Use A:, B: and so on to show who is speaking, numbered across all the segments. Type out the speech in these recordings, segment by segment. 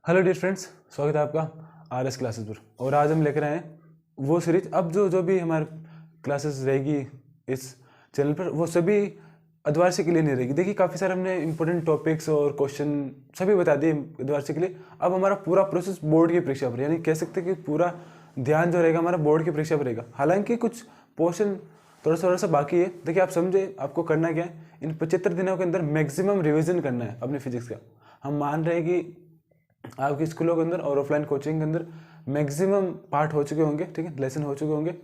A: Hello dear friends, स्वागत है आपका आरएस क्लासेस पर। और आज हम लेकर आए हैं वो सीरीज। अब जो भी हमारी क्लासेस रहेगी इस चैनल पर, वो सभी अर्धवार्षिक के लिए नहीं रहेगी। देखिए, काफ़ी सारे हमने इंपॉर्टेंट टॉपिक्स और क्वेश्चन सभी बता दिए अर्धवार्षिक के लिए। अब हमारा पूरा प्रोसेस बोर्ड की परीक्षा पर, यानी कह सकते हैं कि पूरा ध्यान जो रहेगा हमारा बोर्ड की परीक्षा पर रहेगा। हालांकि कुछ पोर्शन थोड़ा सा बाकी है। देखिए, आप समझे आपको करना क्या है। इन 75 दिनों के अंदर मैक्सिमम रिविजन करना है अपने फिजिक्स का। हम मान रहे हैं कि आपकी स्कूलों के अंदर और ऑफलाइन कोचिंग के अंदर मैक्सिमम पार्ट हो चुके होंगे, ठीक है, लेसन हो चुके होंगे।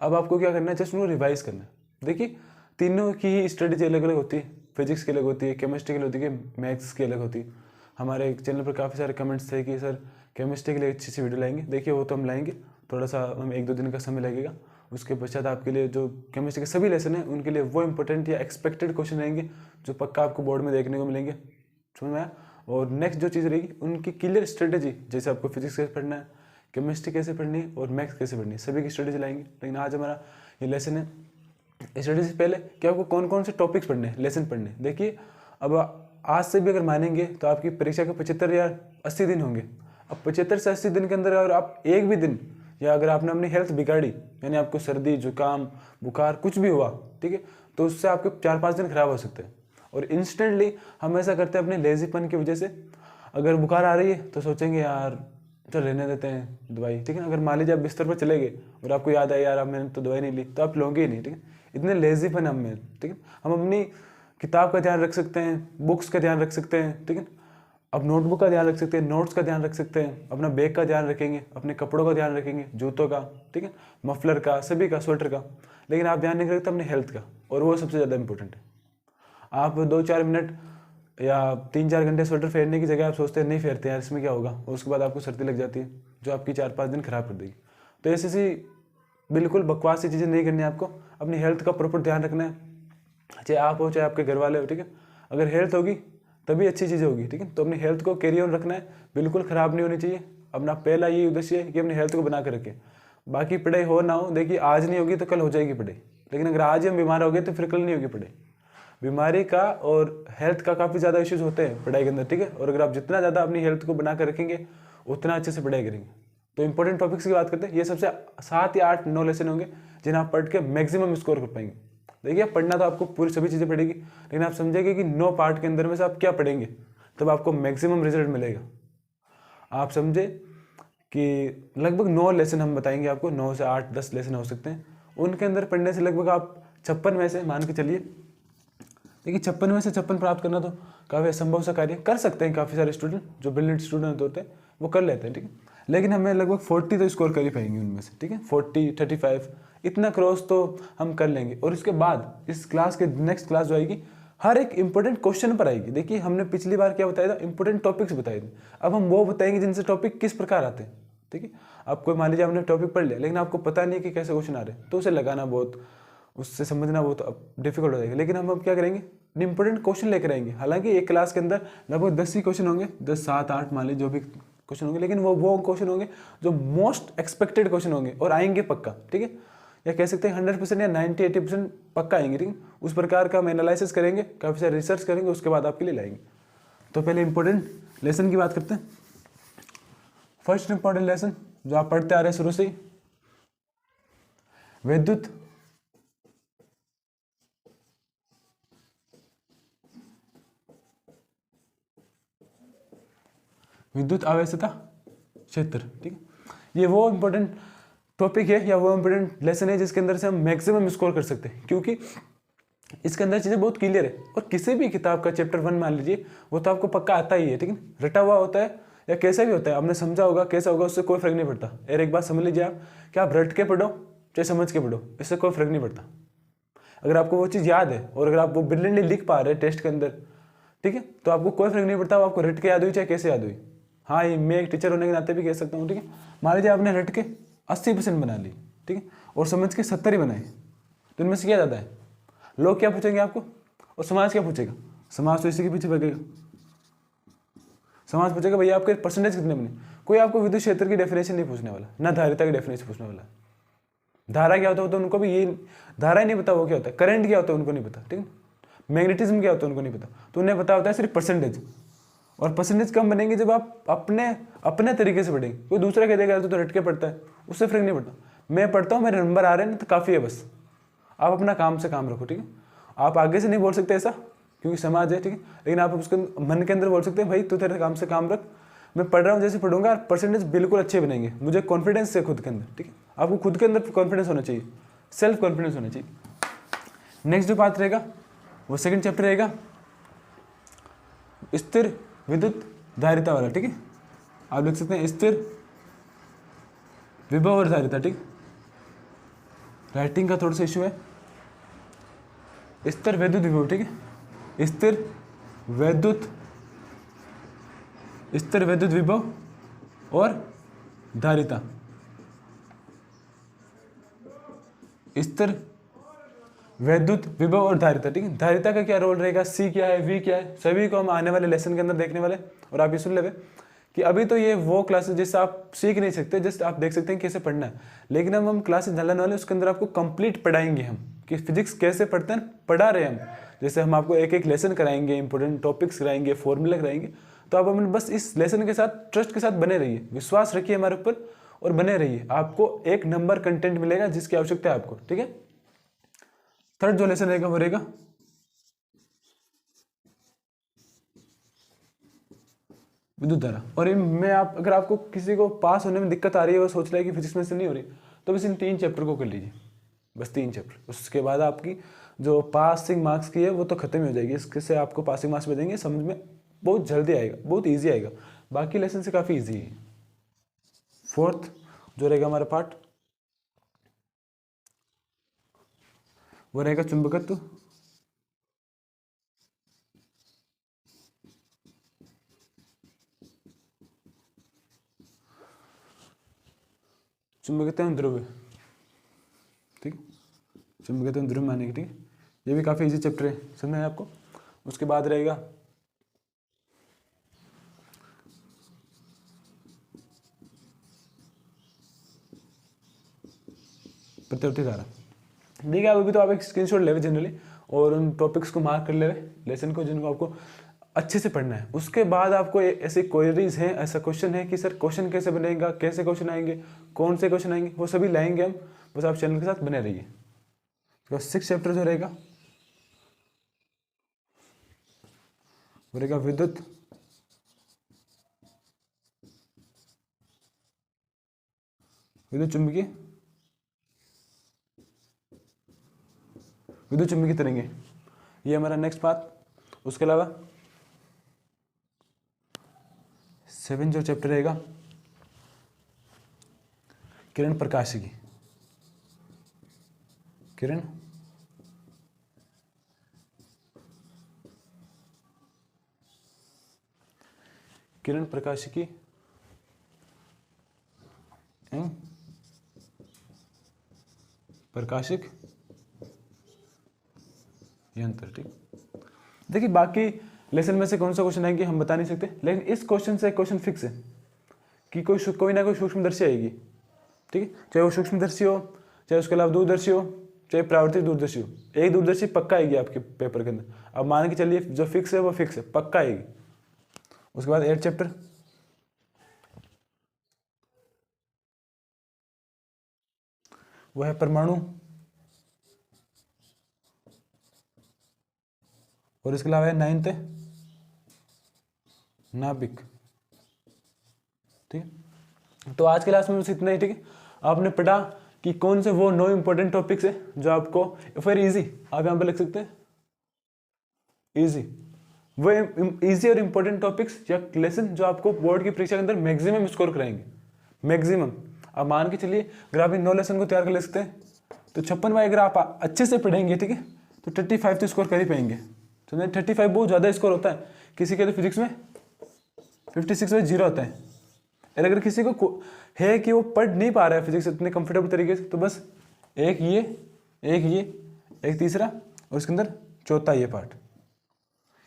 A: अब आपको क्या करना है, जस्ट उनको रिवाइज करना है। देखिए, तीनों की ही स्टडीज अलग अलग होती है। फिजिक्स की अलग होती है, केमिस्ट्री की अलग होती है, मैथ्स की अलग होती है। हमारे चैनल पर काफ़ी सारे कमेंट्स थे कि सर केमिस्ट्री के लिए अच्छी सी वीडियो लाएंगे। देखिए, वो तो हम लाएंगे, थोड़ा सा हम 1-2 दिन का समय लगेगा। उसके पश्चात आपके लिए जो केमिस्ट्री के सभी लेसन हैं उनके लिए वो इंपॉर्टेंट या एक्सपेक्टेड क्वेश्चन रहेंगे जो पक्का आपको बोर्ड में देखने को मिलेंगे। समझ में आया? और नेक्स्ट जो चीज़ रहेगी उनकी क्लियर स्ट्रेटेजी, जैसे आपको फिजिक्स कैसे पढ़ना है, केमिस्ट्री कैसे पढ़नी है और मैथ्स कैसे पढ़नी है, सभी की स्ट्रेटेजी लाएंगे। लेकिन आज हमारा ये लेसन है स्ट्रेटेजी से पहले कि आपको कौन कौन से टॉपिक्स पढ़ने हैं, लेसन पढ़ने हैं। देखिए, अब आज से भी अगर मानेंगे तो आपकी परीक्षा के 75 या 80 दिन होंगे। अब 75 से 80 दिन के अंदर अगर आप एक भी दिन या अगर आपने अपनी हेल्थ बिगाड़ी, यानी आपको सर्दी जुकाम बुखार कुछ भी हुआ, ठीक है, तो उससे आपके 4-5 दिन खराब हो सकते हैं। और इंस्टेंटली हम ऐसा करते हैं अपने लेजीपन की वजह से। अगर बुखार आ रही है तो सोचेंगे यार चल रहने देते हैं दवाई, ठीक है। अगर मान लीजिए आप बिस्तर पर चले गए और आपको याद आया यार अब मैंने तो दवाई नहीं ली, तो आप लोगे ही नहीं, ठीक है। इतने लेजीपन हम में, ठीक है। हम अपनी किताब का ध्यान रख सकते हैं, बुक्स का ध्यान रख सकते हैं, ठीक है। अब नोटबुक का ध्यान रख सकते हैं, नोट्स का ध्यान रख सकते हैं, अपना बैग का ध्यान रखेंगे, अपने कपड़ों का ध्यान रखेंगे, जूतों का, ठीक है, मफलर का, सभी का, स्वेटर का। लेकिन आप ध्यान नहीं रखते अपने हेल्थ का, और वो सबसे ज़्यादा इंपॉर्टेंट है। आप 2-4 मिनट या 3-4 घंटे स्वेटर फेरने की जगह आप सोचते हैं नहीं फेरते यार इसमें क्या होगा, और उसके बाद आपको सर्दी लग जाती है जो आपकी 4-5 दिन खराब कर देगी। तो ऐसी सी बिल्कुल बकवास सी चीज़ें नहीं करनी है आपको। अपनी हेल्थ का प्रॉपर ध्यान रखना है, चाहे आप हो चाहे आपके घर वाले हो, ठीक है। अगर हेल्थ होगी तभी अच्छी चीज़ें होगी, ठीक है। तो अपनी हेल्थ को कैरी ऑन रखना है, बिल्कुल ख़राब नहीं होनी चाहिए। अपना पहला ये उद्देश्य है कि अपनी हेल्थ को बना कर रखें। बाकी पढ़ाई हो ना हो, देखिए आज नहीं होगी तो कल हो जाएगी पढ़ाई, लेकिन अगर आज ही हम बीमार हो गए तो फिर कल नहीं होगी पढ़ाई। बीमारी का और हेल्थ का काफ़ी ज़्यादा इश्यूज होते हैं पढ़ाई के अंदर, ठीक है। और अगर आप जितना ज़्यादा अपनी हेल्थ को बना कर रखेंगे उतना अच्छे से पढ़ाई करेंगे। तो इंपॉर्टेंट टॉपिक्स की बात करते हैं, ये सबसे 7 या 8-9 लेसन होंगे जिन्हें आप पढ़ के मैक्सिमम स्कोर कर पाएंगे। देखिए, पढ़ना तो आपको पूरी सभी चीज़ें पड़ेगी, लेकिन आप समझेंगे कि 9 पार्ट के अंदर में से आप क्या पढ़ेंगे तब आपको मैक्सिमम रिजल्ट मिलेगा। आप समझे कि लगभग 9 लेसन हम बताएंगे आपको, 9 से 8-10 लेसन हो सकते हैं। उनके अंदर पढ़ने से लगभग आप 56 में से मान के चलिए, देखिए 56 में से 56 प्राप्त करना तो काफ़ी असंभव सा कार्य कर सकते हैं। काफ़ी सारे स्टूडेंट जो ब्रिलियंट स्टूडेंट होते हैं वो कर लेते हैं, ठीक है। लेकिन हमें लगभग 40 तो स्कोर कर ही पाएंगे उनमें से, ठीक है। 40-35 इतना क्रॉस तो हम कर लेंगे। और इसके बाद इस क्लास के नेक्स्ट क्लास जो आएगी हर एक इंपॉर्टेंट क्वेश्चन पर आएगी। देखिए, हमने पिछली बार क्या बताया था, इंपॉर्टेंट टॉपिक्स बताए थे। अब हम वो बताएंगे जिनसे टॉपिक किस प्रकार आते हैं, ठीक है। आपको मान लीजिए आपने टॉपिक पढ़ लिया लेकिन आपको पता नहीं कि कैसे क्वेश्चन आ रहे हैं, तो उसे लगाना बहुत, उससे समझना बहुत डिफिकल्ट हो जाएगा। लेकिन हम अब क्या करेंगे, इंपॉर्टेंट क्वेश्चन लेकर आएंगे। हालांकि एक क्लास के अंदर लगभग 10 ही क्वेश्चन होंगे, 10, 7, 8 मान लीजिए जो भी क्वेश्चन होंगे, लेकिन वो क्वेश्चन होंगे जो मोस्ट एक्सपेक्टेड क्वेश्चन होंगे और आएंगे पक्का, ठीक है। या कह सकते हैं 100% या 90-80% पक्का आएंगे, ठीक है। उस प्रकार का हम एनालिसिस करेंगे, काफ़ी सारे रिसर्च करेंगे, उसके बाद आपके लिए लाएंगे। तो पहले इंपॉर्टेंट लेसन की बात करते हैं। फर्स्ट इंपॉर्टेंट लेसन जो आप पढ़ते आ रहे हैं शुरू से ही, विद्युत आवेशता क्षेत्र, ठीक है। ये वो इंपॉर्टेंट टॉपिक है या वो इंपॉर्टेंट लेसन है जिसके अंदर से हम मैक्सिमम स्कोर कर सकते हैं, क्योंकि इसके अंदर चीज़ें बहुत क्लियर है। और किसी भी किताब का चैप्टर 1 मान लीजिए, वो तो आपको पक्का आता ही है, ठीक है। रटा हुआ होता है या कैसा भी होता है, आपने समझा होगा कैसा होगा, उससे कोई फर्क नहीं पड़ता। और एक बात समझ लीजिए आप, कि आप रट के पढ़ो चाहे समझ के पढ़ो, इससे कोई फर्क नहीं पड़ता। अगर आपको वो चीज़ याद है और अगर आप वो ब्रिलियंटली लिख पा रहे हैं टेस्ट के अंदर, ठीक है, तो आपको कोई फर्क नहीं पड़ता वो आपको रट के याद हुई चाहे कैसे याद हुई। हाँ, ये मैं एक टीचर होने के नाते भी कह सकता हूँ, ठीक है। मान लीजिए आपने रट के 80% बना ली, ठीक है, और समझ के 70 ही बनाए, तो इनमें से क्या ज़्यादा है? लोग क्या पूछेंगे आपको और समाज क्या पूछेगा? समाज तो इसी के पीछे भागेगा। समाज पूछेगा भैया आपके परसेंटेज कितने बने। कोई आपको विद्युत क्षेत्र की डेफिनेशन नहीं पूछने वाला, ना धारिता की डेफिनेशन पूछने वाला। धारा क्या होता है तो उनको भी ये धारा ही नहीं पता, वो क्या होता है। करंट क्या होता है उनको नहीं पता, ठीक है। मैग्नेटिज्म क्या होता है उनको नहीं पता, तो उन्हें पता होता है सिर्फ परसेंटेज। और परसेंटेज कम बनेंगे जब आप अपने अपने तरीके से पढ़ेंगे। कोई दूसरा कह देगा यार तो रट के पढ़ता है, उससे फर्क नहीं पड़ता। मैं पढ़ता हूँ, मेरे नंबर आ रहे हैं तो काफ़ी है बस। आप अपना काम से काम रखो, ठीक है। आप आगे से नहीं बोल सकते ऐसा क्योंकि समाज है, ठीक है, लेकिन आप उसके मन के अंदर बोल सकते हैं भाई तू तेरे काम से काम रख, मैं पढ़ रहा हूँ जैसे पढ़ूंगा, परसेंटेज बिल्कुल अच्छे बनेंगे, मुझे कॉन्फिडेंस है खुद के अंदर, ठीक है। आपको खुद के अंदर कॉन्फिडेंस होना चाहिए, सेल्फ कॉन्फिडेंस होना चाहिए। नेक्स्ट जो बात रहेगा वो सेकंड चैप्टर रहेगा स्थिर विद्युत धारिता वाला, ठीक है। आप लिख सकते हैं स्थिर विभव और धारिता, ठीक। राइटिंग का थोड़ा सा इशू है। स्थिर वैद्युत विभव, ठीक है, स्थिर वैद्युत विभव और धारिता। स्थिर वैद्युत विभव और धारिता, ठीक है। धारिता का क्या रोल रहेगा, सी क्या है, वी क्या है, सभी को हम आने वाले लेसन के अंदर देखने वाले। और आप ये सुन ले कि अभी तो ये वो क्लासेस जिससे आप सीख नहीं सकते, जस्ट आप देख सकते हैं कैसे पढ़ना है, लेकिन अब हम क्लासेस डालने वाले उसके अंदर आपको कंप्लीट पढ़ाएंगे हम कि फिजिक्स कैसे पढ़ते हैं, पढ़ा रहे हैं हम। जैसे हम आपको एक एक लेसन कराएंगे, इंपॉर्टेंट टॉपिक्स कराएंगे, फॉर्मूला कराएंगे। तो आप अपने बस इस लेसन के साथ ट्रस्ट के साथ बने रहिए, विश्वास रखिए हमारे ऊपर और बने रहिए। आपको 1 नंबर कंटेंट मिलेगा जिसकी आवश्यकता है आपको, ठीक है। थर्ड जो लेसन रहेगा वो रहेगा विद्युत धारा। और मैं अगर आपको किसी को पास होने में दिक्कत आ रही है, वो सोच रहा है कि फिजिक्स में से नहीं हो रही, तो बस इन 3 चैप्टर को कर लीजिए, बस 3 चैप्टर। उसके बाद आपकी जो पासिंग मार्क्स की है वो तो खत्म ही हो जाएगी। इससे आपको पासिंग मार्क्स मिल जाएंगे, समझ में बहुत जल्दी आएगा, बहुत ईजी आएगा, बाकी लेसन से काफ़ी ईजी है। फोर्थ जो रहेगा हमारा पार्ट वो रहेगा चुंबकत्व। चुंबकत्व एवं ध्रुव, ठीक, चुंबकत्व एवं ध्रुव मानेंगे, ठीक है। ये भी काफ़ी इजी चैप्टर है, समझ में आया आपको। उसके बाद रहेगा प्रतिवर्ती धारा। देखिए अभी तो आप एक स्क्रीनशॉट ले जनरली और उन टॉपिक्स को मार्क कर ले लेसन को, जिनको आपको अच्छे से पढ़ना है। उसके बाद आपको ऐसे क्वेरीज हैं, ऐसा क्वेश्चन है कि सर क्वेश्चन कैसे बनेगा, कैसे क्वेश्चन आएंगे, कौन से क्वेश्चन आएंगे, वो सभी लाएंगे हम, बस आप चैनल के साथ बने रहिए। तो 6 चैप्टर जो रहेगा वो रहेगा विद्युत चुंबकीय तरंगे, ये हमारा नेक्स्ट पार्ट। उसके अलावा 7 जो चैप्टर रहेगा किरण प्रकाशिकी, किरण प्रकाशिकी एवं प्रकाशिक यंत्र, ठीक। देखिए बाकी लेसन में से कौन सा क्वेश्चन आएंगे हम बता नहीं सकते, लेकिन इस क्वेश्चन से क्वेश्चन फिक्स है कि कोई ना कोई सूक्ष्मदर्शी आएगी, ठीक है। चाहे वो सूक्ष्मदर्शी हो, चाहे उसके अलावा दूरदर्शी हो, चाहे प्रावर्तिक दूरदर्शी हो, एक दूरदर्शी पक्का आएगी आपके पेपर के अंदर। अब मान के चलिए जो फिक्स है वो फिक्स है, पक्का आएगी। उसके बाद 8 चैप्टर वो है परमाणु, और इसके अलावा 9th नाभिक, ठीक है। तो आज के क्लास में बस इतना ही, ठीक है। आपने पढ़ा कि कौन से वो 9 इंपॉर्टेंट टॉपिक्स है जो आपको फिर इजी, आप यहाँ पे लिख सकते हैं इजी, वो इजी और इंपॉर्टेंट टॉपिक्स या लेसन जो आपको बोर्ड की परीक्षा के अंदर मैक्सिमम स्कोर कराएंगे, मैक्सिमम। आप मान के चलिए अगर आप इन 9 लेसन को तैयार कर ले सकते हैं तो 56 बाई अगर आप अच्छे से पढ़ेंगे, ठीक है, तो 35 तो स्कोर कर ही पाएंगे। तो 35 बहुत ज़्यादा स्कोर होता है, किसी के तो फिजिक्स में 56 में 0 आता है। और अगर किसी को है कि वो पढ़ नहीं पा रहा है फिजिक्स इतने कंफर्टेबल तरीके से, तो बस एक तीसरा और उसके अंदर चौथा ये पार्ट,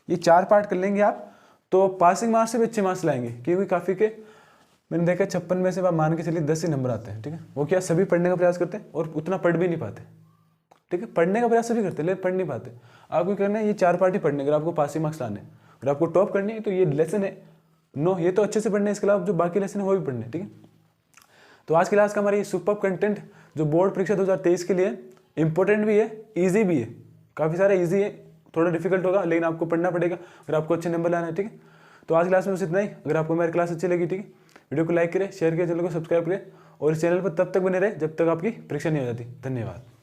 A: ये 4 पार्ट कर लेंगे आप तो पासिंग मार्क्स से भी अच्छे मार्क्स लाएंगे। क्योंकि काफ़ी के मैंने देखा 56 में से आप मान के चलिए 10 ही नंबर आते हैं, ठीक है। वो क्या सभी पढ़ने का प्रयास करते हैं और उतना पढ़ भी नहीं पाते, ठीक है। पढ़ने का प्रयास सभी करते हैं लेकिन पढ़ नहीं पाते। आपको करना है ये 4 पार्ट ही पढ़ने, अगर आपको पासिंग मार्क्स लाने, अगर आपको टॉप करनी है तो ये लेसन है नो, ये तो अच्छे से पढ़ने, इसके अलावा जो बाकी लेसन है वो भी पढ़ने, ठीक है। तो आज की क्लास का हमारा ये सुपर कंटेंट जो बोर्ड परीक्षा 2023 के लिए इंपॉर्टेंट भी है, ईजी भी है, काफ़ी सारा ईजी है, थोड़ा डिफिकल्ट होगा लेकिन आपको पढ़ना पड़ेगा अगर आपको अच्छे नंबर लाना है, ठीक है। तो आज क्लास में बस इतना ही। अगर आपको मेरी क्लास अच्छी लगी, ठीक है, वीडियो को लाइक करें, शेयर करें, चैनल को सब्सक्राइब करें और इस चैनल पर तब तक बने रहे जब तक आपकी परीक्षा नहीं हो जाती। धन्यवाद।